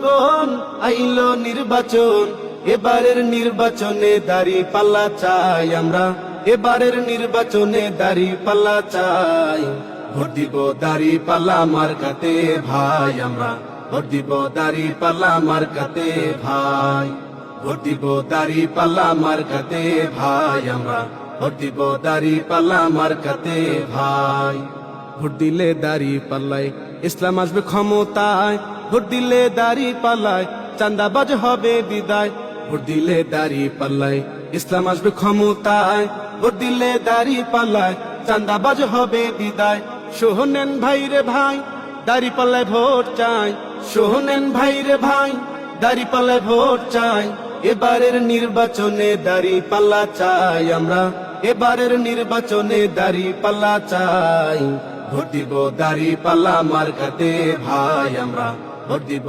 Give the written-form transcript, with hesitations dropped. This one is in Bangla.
জনগণ আইলো নির্বাচন, এবারের নির্বাচনে দাঁড়িপাল্লা চাই আমরা, এবারের নির্বাচনে দাঁড়িপাল্লা চাই। ভোট দিব দাঁড়িপাল্লা মার্কাতে ভাই আমরা, ভোট দিব দাঁড়িপাল্লা মার্কাতে ভাই, ভোট দিব দাঁড়িপাল্লা মার্কাতে ভাই আমরা, ভোট দিব দাঁড়িপাল্লা মার্কাতে ভাই। ভোট দিলে দাঁড়িপাল্লায় ইসলাম আসবে ক্ষমতায়, ভোট দিলে দাঁড়িপাল্লায় চাঁদাবাজ হবে বিদায়। ভোট দিলে দাঁড়িপাল্লায় ইসলাম আসবে ক্ষমতায়, ভোট দিলে দাঁড়িপাল্লায় চাঁদাবাজ হবে বিদায়। শোনেন ভাই রে ভাই, দাঁড়িপাল্লায় ভোট চাই, শোনেন ভাই রে ভাই, দাঁড়িপাল্লায় ভোট চাই। এবারের নির্বাচনে দাঁড়িপাল্লা চাই আমরা, এবারের নির্বাচনে দাঁড়িপাল্লা চাই। ভোট দিব দাঁড়িপাল্লা মার্কাতে ভাই আমরা, ভোট দিব